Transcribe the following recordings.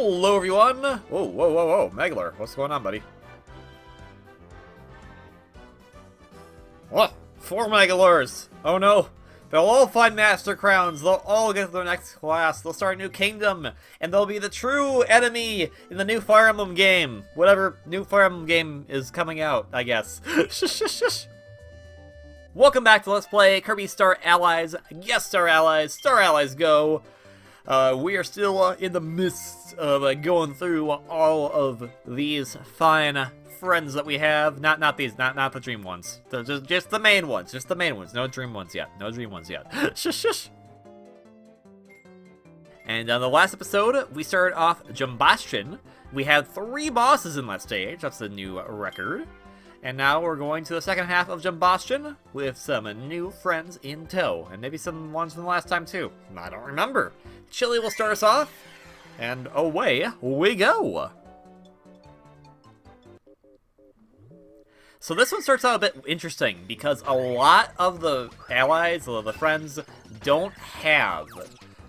Hello, everyone! Whoa, whoa, whoa, whoa, Megalor, what's going on, buddy? What? 4 Megalors! Oh no! They'll all find Master Crowns, they'll all get to their next class, they'll start a new kingdom, and they'll be the true enemy in the new Fire Emblem game. Whatever new Fire Emblem game is coming out, I guess. Welcome back to Let's Play Kirby Star Allies, Star Allies Go! We are still in the midst of going through all of these fine friends that we have. Not the dream ones. Just the main ones. Just the main ones. No dream ones yet. No dream ones yet. Shush. And on the last episode, we started off Jambastion. We had 3 bosses in that stage. That's the new record. And now we're going to the second half of Jambastion with some new friends in tow. And maybe some ones from the last time too. I don't remember. Chili will start us off. And away we go. So this one starts out a bit interesting because a lot of the allies, or the friends, don't have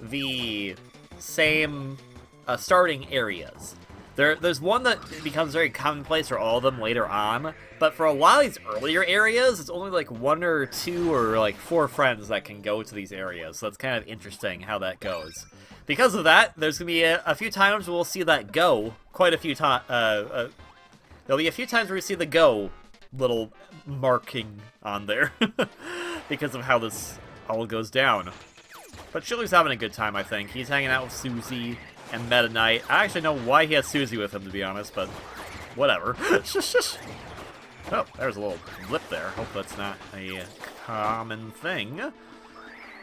the same starting areas. There's one that becomes very commonplace for all of them later on, but for a lot of these earlier areas, it's only like 1 or 2 or like 4 friends that can go to these areas, so it's kind of interesting how that goes. Because of that, there's going to be a few times where we'll see that go, quite a few times, there'll be a few times where we see the go little marking on there, because of how this all goes down. But Chili's having a good time, I think. He's hanging out with Susie and Meta Knight. I actually know why he has Susie with him, to be honest, but whatever. Oh, there's a little blip there. Hope that's not a common thing.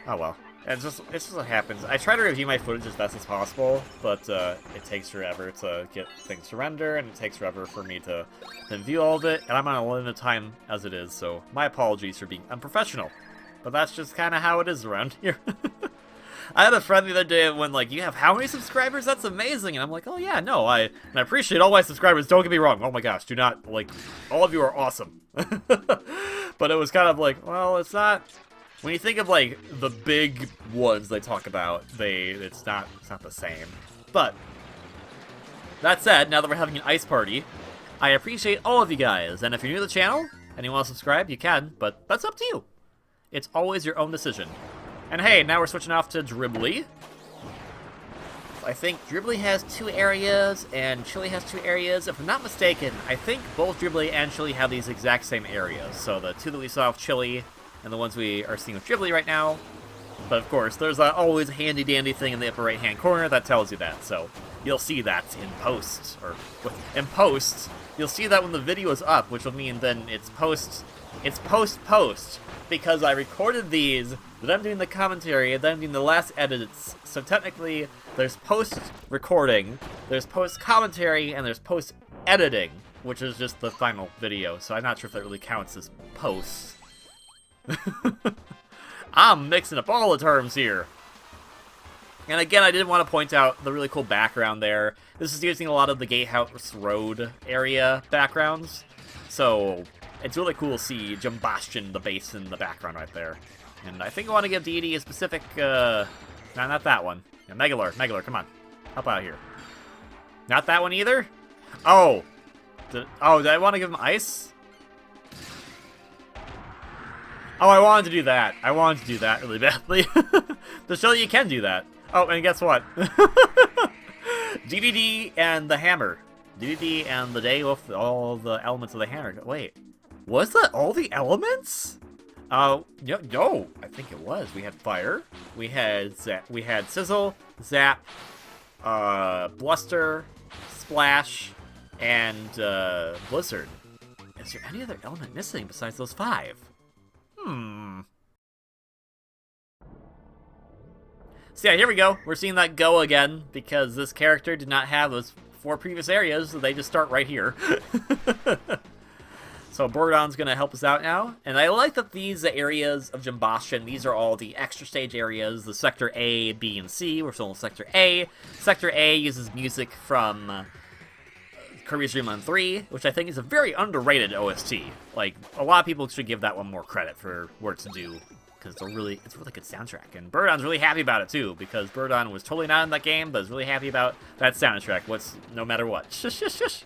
Oh well. It's just what happens. I try to review my footage as best as possible, but it takes forever to get things to render, and it takes forever for me to view all of it, and I'm on a limited time as it is, so my apologies for being unprofessional. But that's just kind of how it is around here. I had a friend the other day when, like, you have how many subscribers? That's amazing. And I'm like, oh yeah, no, I appreciate all my subscribers. Don't get me wrong. Oh my gosh, do not, like, all of you are awesome. But it was kind of like, well, it's not, when you think of, like, the big ones they talk about, it's not the same. But, that said, now that we're having an ice party, I appreciate all of you guys. And if you're new to the channel and you want to subscribe, you can, but that's up to you. It's always your own decision. And hey, now we're switching off to Dribbly. I think Dribbly has 2 areas, and Chili has 2 areas. If I'm not mistaken, I think both Dribbly and Chili have these exact same areas. So the 2 that we saw with Chili, and the ones we are seeing with Dribbly right now. But of course, there's always a handy-dandy thing in the upper right-hand corner that tells you that. So you'll see that in post. You'll see that when the video is up, which will mean then it's post. Because I recorded these, then I'm doing the commentary, and then I'm doing the last edits. So technically, there's post-recording, there's post-commentary, and there's post-editing, which is just the final video. So I'm not sure if that really counts as post. I'm mixing up all the terms here. And again, I did want to point out the really cool background there. This is using a lot of the Gatehouse Road area backgrounds. So it's really cool to see Jambastion, the base in the background right there. And I think I want to give Deity a specific, not that one. Yeah, Megalor, come on. Help out here. Not that one either? Oh! Did I want to give him ice? Oh, I wanted to do that. I wanted to do that really badly. To show you can do that. Oh, and guess what? DDD and the hammer. DDD and the day with all the elements of the hammer. Wait. Was that all the elements? No, I think it was. We had fire, we had sizzle, zap, bluster, splash, and blizzard. Is there any other element missing besides those 5? So yeah, here we go. We're seeing that go again because this character did not have those 4 previous areas, so they just start right here. So Bourdon's going to help us out now, and I like that these areas of Jambastion, these are all the extra stage areas, the Sector A, B, and C. We're still in Sector A. Sector A uses music from Kirby's Dream Land 3, which I think is a very underrated OST. Like, a lot of people should give that one more credit for what it's due, because it's a really good soundtrack. And Birdon's really happy about it, too, because Birdon was totally not in that game, but is really happy about that soundtrack, no matter what. Shush, shush, shush.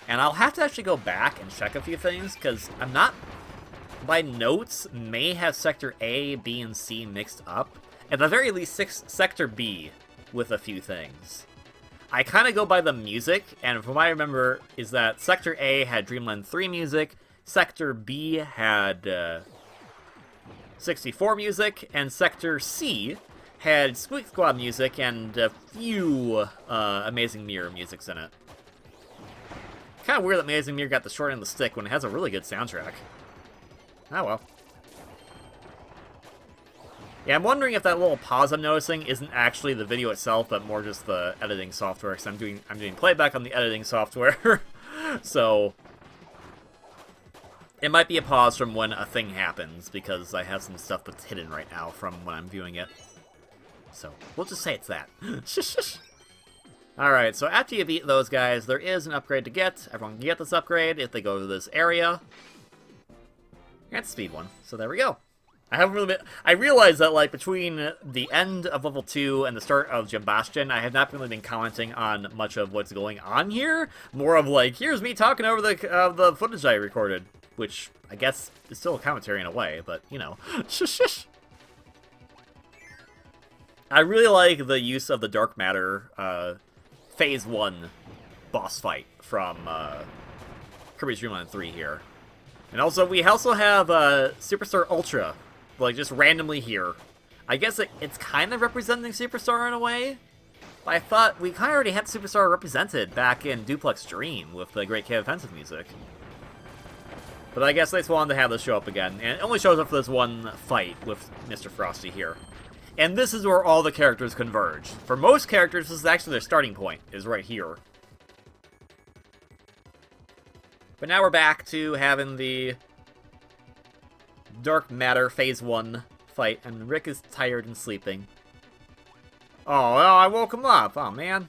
And I'll have to actually go back and check a few things, because I'm not... My notes may have Sector A, B, and C mixed up. At the very least, Sector B with a few things. I kind of go by the music, and from what I remember is that Sector A had Dreamland 3 music, Sector B had 64 music, and Sector C had Squeak Squad music and a few Amazing Mirror musics in it. Kind of weird that Amazing Mirror got the short end of the stick when it has a really good soundtrack. Oh well. Yeah, I'm wondering if that little pause I'm noticing isn't actually the video itself, but more just the editing software, because I'm doing playback on the editing software. So it might be a pause from when a thing happens, because I have some stuff that's hidden right now from when I'm viewing it. So we'll just say it's that. Alright, so after you beat those guys, there is an upgrade to get. Everyone can get this upgrade if they go to this area. That's speed one, so there we go. I realized that, like, between the end of level 2 and the start of Jambastion, I have not really been commenting on much of what's going on here. More of, like, here's me talking over the footage I recorded. Which, I guess, is still a commentary in a way, but, you know. Shush, shush. I really like the use of the Dark Matter, Phase 1 boss fight from, Kirby's Dream Land 3 here. And also, we also have, Superstar Ultra. Like, just randomly here. I guess it's kind of representing Superstar in a way. But I thought we kind of already had Superstar represented back in Duplex Dream with the Great Cave Offensive music. But I guess they just wanted to have this show up again. And it only shows up for this one fight with Mr. Frosty here. And this is where all the characters converge. For most characters, this is actually their starting point, is right here. But now we're back to having the Dark Matter Phase 1 fight, and Rick is tired and sleeping. Oh, well, I woke him up. Oh, man.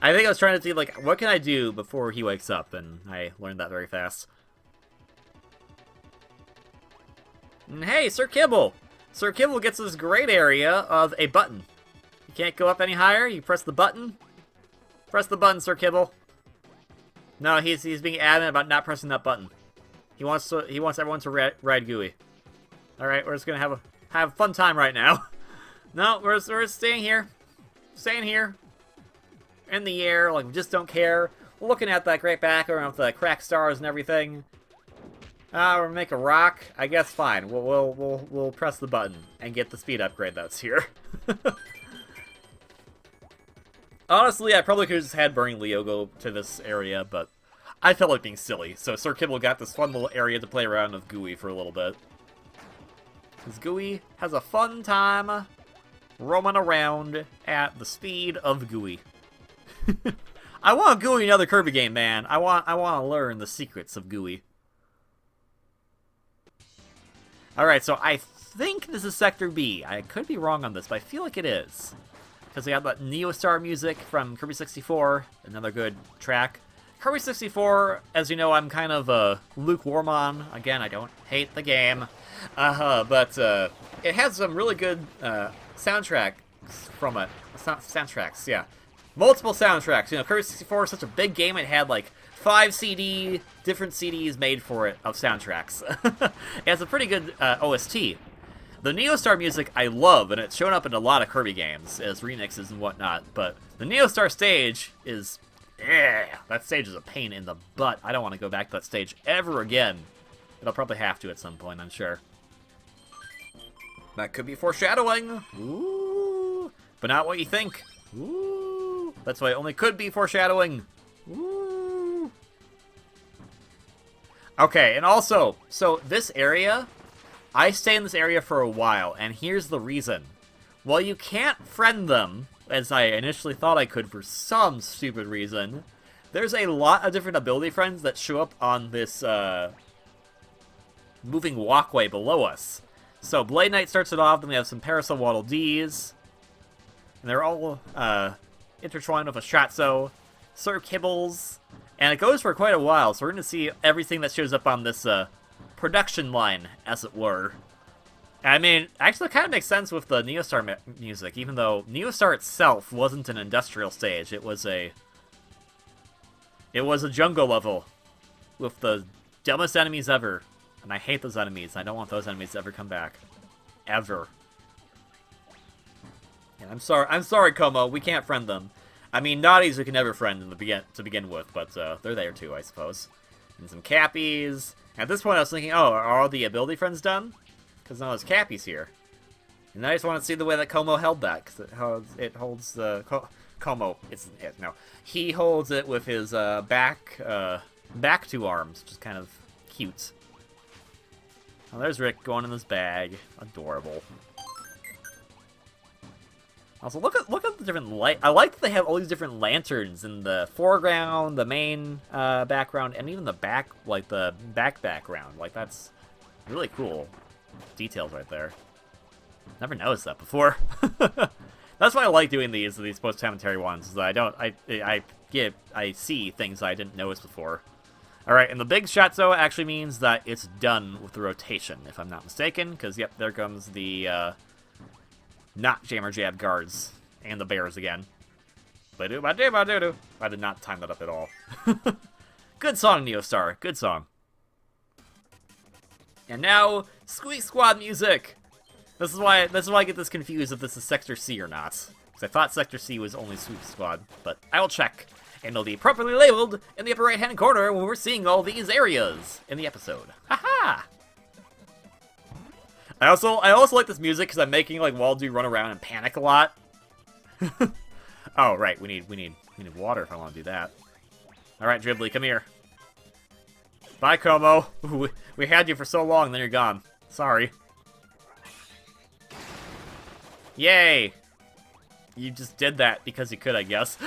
I think I was trying to see, like, what can I do before he wakes up, and I learned that very fast. And hey, Sir Kibble! Sir Kibble gets this great area of a button. You can't go up any higher, you press the button. Press the button, Sir Kibble. No, he's being adamant about not pressing that button. He wants everyone to ride Gooey. All right, we're just gonna have a fun time right now. No, we're staying here, in the air, like we just don't care. We're looking at that great background with the cracked stars and everything. We're gonna make a rock. I guess fine. We'll press the button and get the speed upgrade that's here. Honestly, I probably could have just had Burning Leo go to this area, but I felt like being silly, so Sir Kibble got this fun little area to play around with Gooey for a little bit. Because Gooey has a fun time roaming around at the speed of Gooey. I want Gooey in another Kirby game, man. I want to learn the secrets of Gooey. Alright, so I think this is Sector B. I could be wrong on this, but I feel like it is. Because we got that Neo Star music from Kirby 64, another good track. Kirby 64, as you know, I'm kind of lukewarm on. Again, I don't hate the game. But it has some really good soundtracks from it. Soundtracks, yeah. Multiple soundtracks. You know, Kirby 64 is such a big game, it had like 5 different CDs made for it of soundtracks. It has a pretty good OST. The Neo Star music I love, and it's shown up in a lot of Kirby games as remixes and whatnot, but the Neo Star stage is... yeah, that stage is a pain in the butt. I don't want to go back to that stage ever again. But I'll probably have to at some point, I'm sure. That could be foreshadowing. Ooh. But not what you think. Ooh. That's why it only could be foreshadowing. Ooh. Okay, and also, so this area... I stay in this area for a while, and here's the reason. While you can't friend them, as I initially thought I could for some stupid reason, there's a lot of different ability friends that show up on this moving walkway below us. So Blade Knight starts it off, then we have some Parasol Waddle Dees, and they're all intertwined with a Stratso, Sir Kibbles, and it goes for quite a while, so we're going to see everything that shows up on this production line, as it were. I mean, actually, it kind of makes sense with the Neostar music, even though Neostar itself wasn't an industrial stage. It was a jungle level with the dumbest enemies ever. And I hate those enemies. I don't want those enemies to ever come back. Ever. And I'm sorry, Como. We can't friend them. I mean, Naughties we can never friend to begin with, but they're there too, I suppose. And some Cappies. At this point, I was thinking, oh, are all the ability friends done? Because now there's Cappies here. And I just want to see the way that Como held that, because it holds the... Como, no. He holds it with his back two arms, which is kind of cute. Oh, there's Rick going in his bag. Adorable. Also, look at the different light. I like that they have all these different lanterns in the foreground, the main background, and even the back, like the background. Like, that's really cool details right there. Never noticed that before. That's why I like doing these post-commentary ones. Is that I see things I didn't notice before. All right, and the big Stratso actually means that it's done with the rotation, if I'm not mistaken. Because yep, there comes the not Jammer Jab guards and the bears again. I did not time that up at all. Good song, Neostar. Good song. And now, Squeak Squad music. This is why I get this confused if this is Sector C or not. Because I thought Sector C was only Squeak Squad, but I will check. And it'll be properly labeled in the upper right-hand corner when we're seeing all these areas in the episode. Haha! I also like this music because I'm making like Waldo run around and panic a lot. Oh right, we need water if I want to do that. All right, Dribbly, come here. Bye, Como. We had you for so long, then you're gone. Sorry. Yay! You just did that because you could, I guess.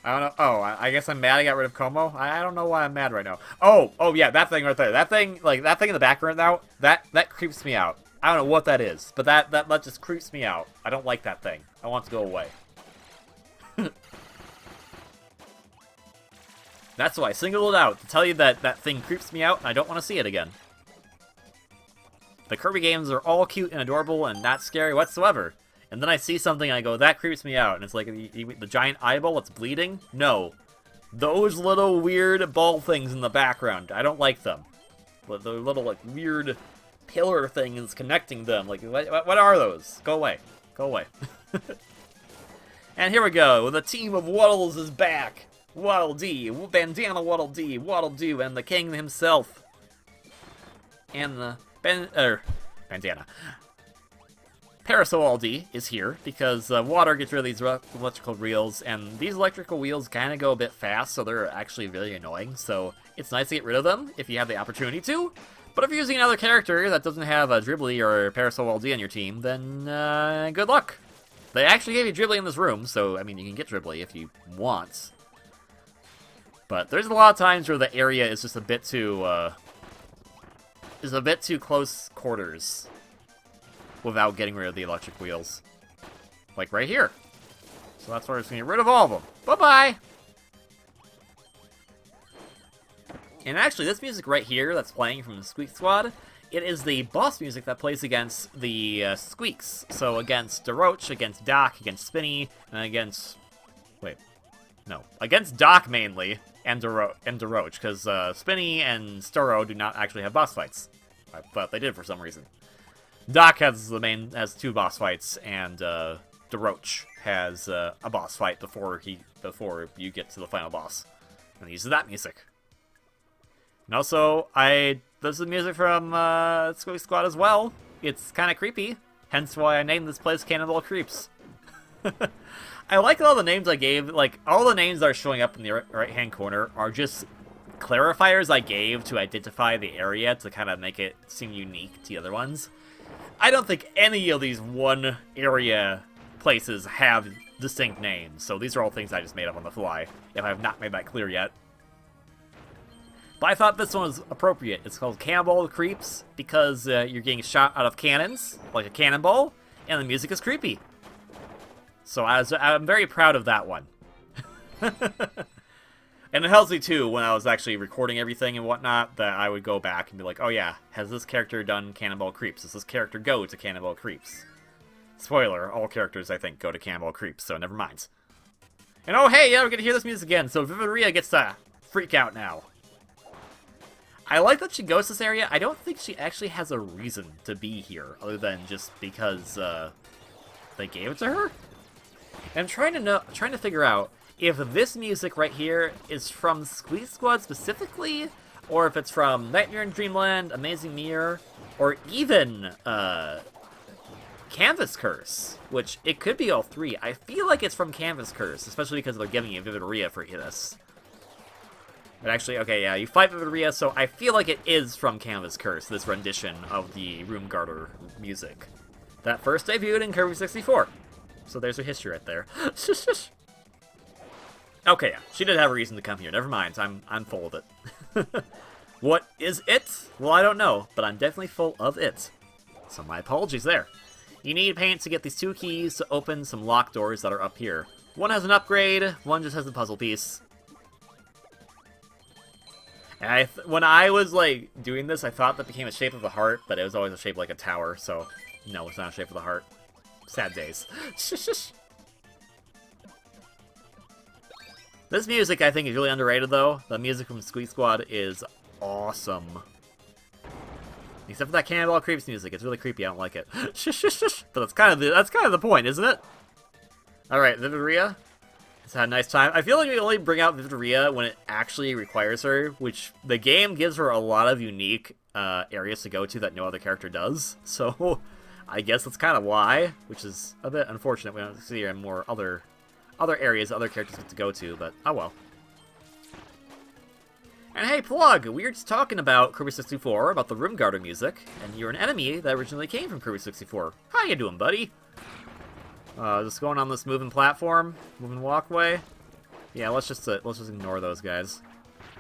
I don't know. Oh, I guess I'm mad I got rid of Como. I don't know why I'm mad right now. Oh, yeah, that thing right there. That thing in the background now, that creeps me out. I don't know what that is, but that just creeps me out. I don't like that thing. I want it to go away. That's why I singled it out, to tell you that that thing creeps me out and I don't want to see it again. The Kirby games are all cute and adorable and not scary whatsoever. And then I see something and I go, that creeps me out. And it's like the giant eyeball that's bleeding? No. Those little weird ball things in the background, I don't like them. The little like weird pillar things connecting them. Like, what are those? Go away. Go away. And here we go. The team of Waddles is back. Waddle Dee, Bandana Waddle Dee, Waddle Doo, and the king himself. And the Bandana. Parasol D is here because water gets rid of these electrical wheels, and these electrical wheels kind of go a bit fast, so they're actually really annoying. So it's nice to get rid of them if you have the opportunity to. But if you're using another character that doesn't have a Dribbly or Parasol D on your team, then good luck. They actually gave you Dribbly in this room, so I mean you can get Dribbly if you want. But there's a lot of times where the area is just a bit too close quarters without getting rid of the electric wheels. Like right here. So that's why we're just gonna get rid of all of them. Bye-bye! And actually, this music right here that's playing from the Squeak Squad, it is the boss music that plays against the Squeaks. So against DeRoach, against Doc, against Spinny, and against... Wait. No. Against Doc, mainly, and DeRoach, because Spinny and Storo do not actually have boss fights. I thought they did for some reason. Doc has two boss fights, and DeRoach has a boss fight before you get to the final boss. And he uses that music. And also, this is music from Squeak Squad as well. It's kind of creepy, hence why I named this place Cannonball Creeps. I like all the names I gave. Like, all the names that are showing up in the right-hand corner are just clarifiers I gave to identify the area to kind of make it seem unique to the other ones. I don't think any of these one area places have distinct names, so these are all things I just made up on the fly, if I have not made that clear yet. But I thought this one was appropriate. It's called Cannonball Creeps because you're getting shot out of cannons, like a cannonball, and the music is creepy. So I'm very proud of that one. And it helps me, too, when I was actually recording everything and whatnot, that I would go back and be like, oh yeah, has this character done Cannonball Creeps? Does this character go to Cannonball Creeps? Spoiler, all characters, I think, go to Cannonball Creeps, so never mind. And oh hey, yeah, we're gonna hear this music again, so Vivid Rhea gets to freak out now. I like that she goes to this area. I don't think she actually has a reason to be here, other than just because, they gave it to her? And I'm trying to figure out if this music right here is from Squeak Squad specifically, or if it's from Nightmare in Dreamland, Amazing Mirror, or even, Canvas Curse, which it could be all three. I feel like it's from Canvas Curse, especially because they're giving you Vivid Rhea for this. But actually, okay, yeah, you fight Vivid Rhea, so I feel like it is from Canvas Curse, this rendition of the Room Garter music. That first debuted in Kirby 64. So there's her history right there. Okay, yeah, she did have a reason to come here. Never mind, I'm full of it. What is it? Well, I don't know, but I'm definitely full of it. So my apologies there. You need paint to get these 2 keys to open some locked doors that are up here. One has an upgrade, one just has a puzzle piece. And when I was, like, doing this, I thought that became a shape of a heart, but it was always a shape like a tower, so no, it's not a shape of the heart. Sad days. This music, I think, is really underrated, though. The music from Squeak Squad is awesome. Except for that Cannonball Creeps music. It's really creepy. I don't like it. But that's kind of the point, isn't it? Alright, Vivid Rhea. Let's have a nice time. I feel like we only bring out Vivid Rhea when it actually requires her, which the game gives her a lot of unique areas to go to that no other character does. So I guess that's kind of why, which is a bit unfortunate. We don't see her in more other areas other characters get to go to, but oh well. And hey, Plug! We were just talking about Kirby 64, about the Room Garter music, and you're an enemy that originally came from Kirby 64. How you doing, buddy? Just going on this moving platform, moving walkway. Yeah, let's just ignore those guys.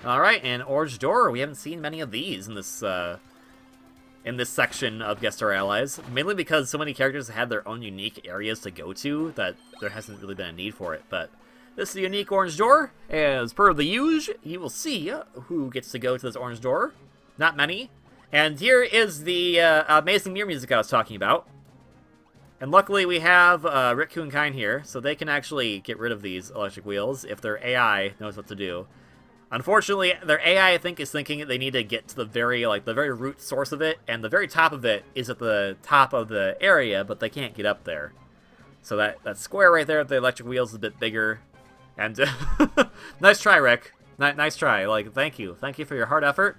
All right, and Orange Door. We haven't seen many of these in this section of Guest Star Allies, mainly because so many characters had their own unique areas to go to that there hasn't really been a need for it. But this is a unique Orange Door. As per the usual, you will see who gets to go to this Orange Door. Not many. And here is the Amazing Mirror music I was talking about. And luckily we have Rick Kuenkain here, so they can actually get rid of these electric wheels if their AI knows what to do. Unfortunately, their AI, I think, is thinking they need to get to the very root source of it, and the very top of it is at the top of the area, but they can't get up there. So that square right there with the electric wheels is a bit bigger. And nice try, Rick. Nice try. Like, thank you for your hard effort,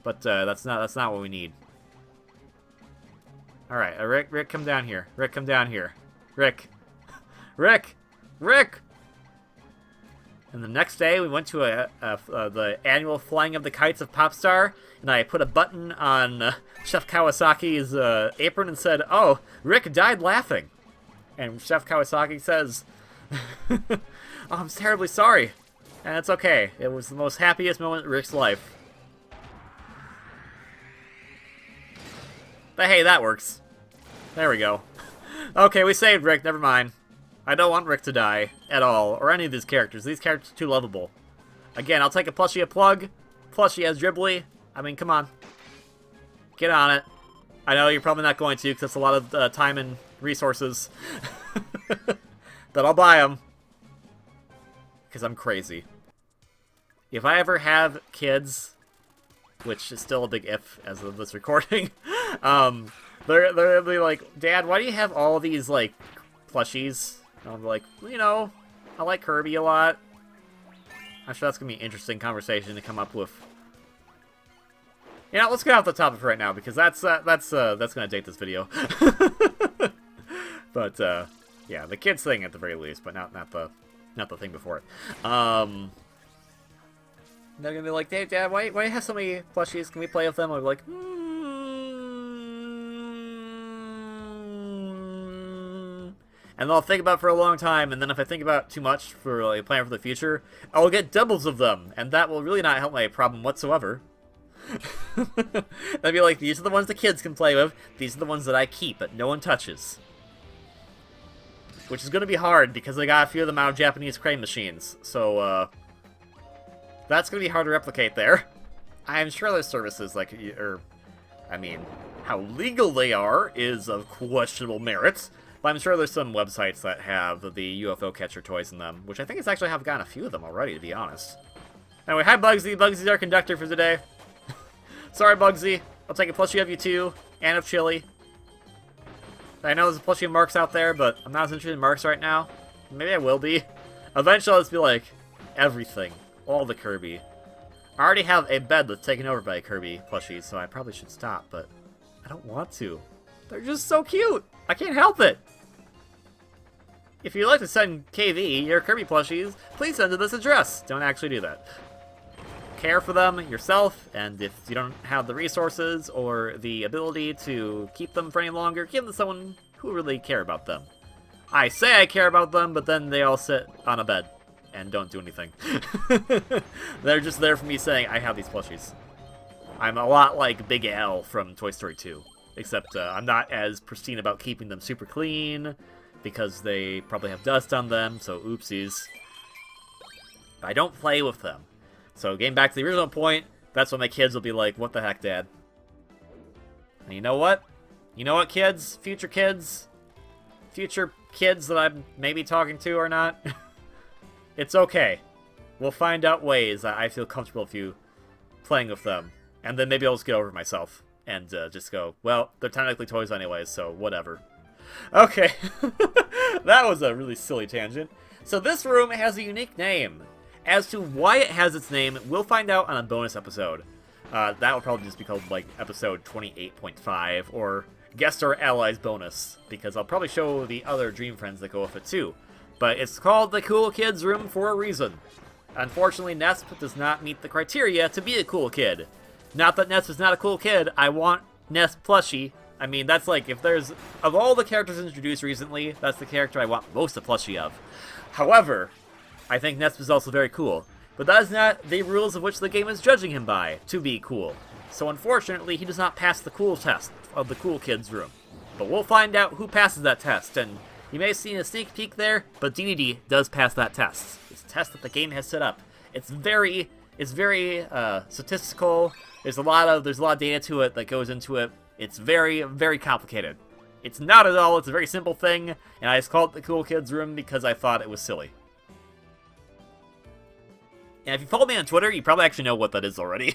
but that's not what we need. All right, Rick, come down here. Rick, come down here. Rick. And the next day, we went to the annual Flying of the Kites of Popstar, and I put a button on Chef Kawasaki's apron and said, "Oh, Rick died laughing." And Chef Kawasaki says, "Oh, I'm terribly sorry." And it's okay. It was the most happiest moment in Rick's life. But hey, that works. There we go. Okay, we saved Rick. Never mind. I don't want Rick to die at all, or any of these characters. These characters are too lovable. Again, I'll take a plushie, a Plug. Plushie as Dribbly. I mean, come on. Get on it. I know you're probably not going to, because that's a lot of time and resources. But I'll buy them. Because I'm crazy. If I ever have kids, which is still a big if as of this recording, they'll be like, "Dad, why do you have all these, like, plushies?" And I'll be like, "You know, I like Kirby a lot." I'm sure that's going to be an interesting conversation to come up with. You know, let's get off the topic right now, because that's going to date this video. But, yeah, the kids thing at the very least, but not the thing before it. They're going to be like, "Hey, Dad, why do you have so many plushies? Can we play with them?" I'll be like, And I'll think about it for a long time, and then if I think about it too much for like, a plan for the future, I'll get doubles of them, and that will really not help my problem whatsoever. That'd be like, these are the ones the kids can play with, these are the ones that I keep, but no one touches. Which is going to be hard, because I got a few of them out of Japanese crane machines, so, that's going to be hard to replicate there. I'm sure there's services like, I mean, how legal they are is of questionable merit, but I'm sure there's some websites that have the UFO catcher toys in them, which I think it's actually have gotten a few of them already, to be honest. Anyway, hi Bugsy. Bugsy's our conductor for today. Sorry, Bugsy. I'll take a plushie of you too, and of Chili. I know there's a plushie of Marks out there, but I'm not as interested in Marks right now. Maybe I will be. Eventually I'll just be like, everything. All the Kirby. I already have a bed that's taken over by a Kirby plushie, so I probably should stop, but I don't want to. They're just so cute! I can't help it! If you'd like to send KV your Kirby plushies, please send to this address. Don't actually do that. Care for them yourself, and if you don't have the resources or the ability to keep them for any longer, give them to someone who really care about them. I say I care about them, but then they all sit on a bed and don't do anything. They're just there for me saying, I have these plushies. I'm a lot like Big Al from Toy Story 2, except I'm not as pristine about keeping them super clean, because they probably have dust on them, so oopsies. But I don't play with them. So getting back to the original point, that's when my kids will be like, what the heck, Dad? And you know what? You know what, kids? Future kids that I'm maybe talking to or not? It's okay. We'll find out ways that I feel comfortable with you playing with them. And then maybe I'll just get over myself and just go, well, they're technically toys anyways, so whatever. Okay. That was a really silly tangent. So this room has a unique name. As to why it has its name, we'll find out on a bonus episode. That will probably just be called, like, episode 28.5, or Guest Star Allies bonus, because I'll probably show the other Dream Friends that go with it too. But it's called the Cool Kids Room for a reason. Unfortunately, Nesp does not meet the criteria to be a cool kid. Not that Nesp is not a cool kid, I want Nesp plushie. I mean, that's like, if there's, of all the characters introduced recently, that's the character I want most a plushie of. However, I think Nesp is also very cool, but that is not the rules of which the game is judging him by, to be cool. So unfortunately, he does not pass the cool test of the Cool Kids Room. But we'll find out who passes that test, and you may have seen a sneak peek there, but DDD does pass that test. It's a test that the game has set up. It's very statistical. There's a lot of data to it that goes into it. It's very, very complicated. It's not at all. It's a very simple thing, and I just called it the Cool Kids Room because I thought it was silly. And if you follow me on Twitter, you probably actually know what that is already.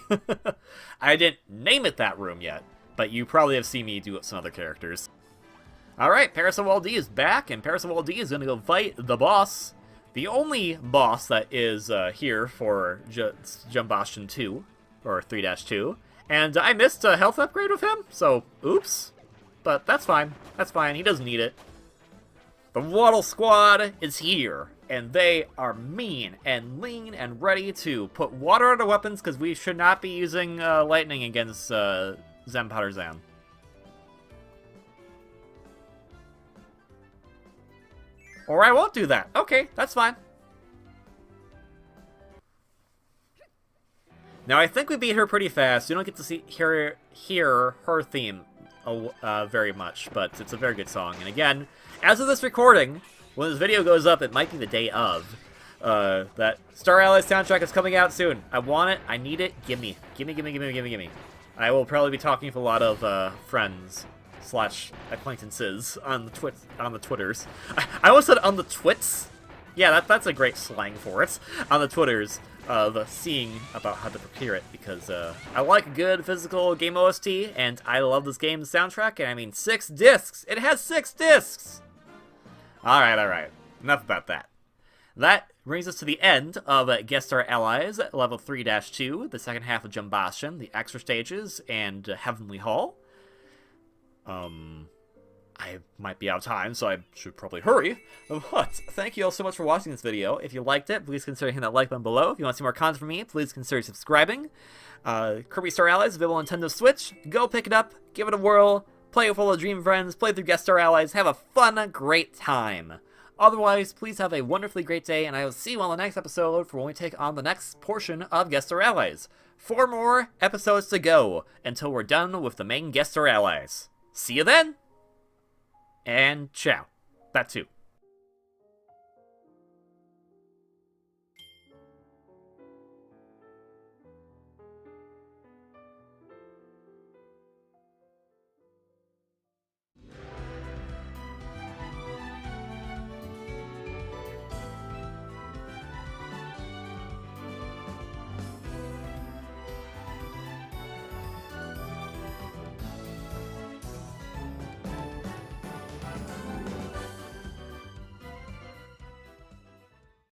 I didn't name it that room yet, but you probably have seen me do it with some other characters. Alright, Parasol D is back, and Parasol D is going to go fight the boss. The only boss that is here for Jambastion 2, or 3-2. And I missed a health upgrade with him, so oops. But that's fine. That's fine. He doesn't need it. The Waddle Squad is here, and they are mean and lean and ready to put water on our weapons because we should not be using lightning against Zenpowder Zan. Or I won't do that. Okay, that's fine. Now, I think we beat her pretty fast. You don't get to hear her theme very much, but it's a very good song. And again, as of this recording, when this video goes up, it might be the day of. That Star Allies soundtrack is coming out soon. I want it. I need it. Gimme. Gimme, gimme, gimme, gimme, gimme. I will probably be talking with a lot of friends / acquaintances on the Twitters. I almost said on the twits. Yeah, that's a great slang for it. On the Twitters of seeing about how to procure it, because I like a good physical game OST, and I love this game's soundtrack, and I mean 6 discs! It has 6 discs! Alright. Enough about that. That brings us to the end of Guest Star Allies, level 3-2, the second half of Jambastion, the extra stages, and Heavenly Hall. I might be out of time, so I should probably hurry. But thank you all so much for watching this video. If you liked it, please consider hitting that like button below. If you want to see more content from me, please consider subscribing. Kirby Star Allies is available on Nintendo Switch. Go pick it up, give it a whirl, play with all the Dream Friends, play through Guest Star Allies, have a fun, great time. Otherwise, please have a wonderfully great day, and I will see you on the next episode for when we take on the next portion of Guest Star Allies. 4 more episodes to go until we're done with the main Guest Star Allies. See you then! And ciao. That too.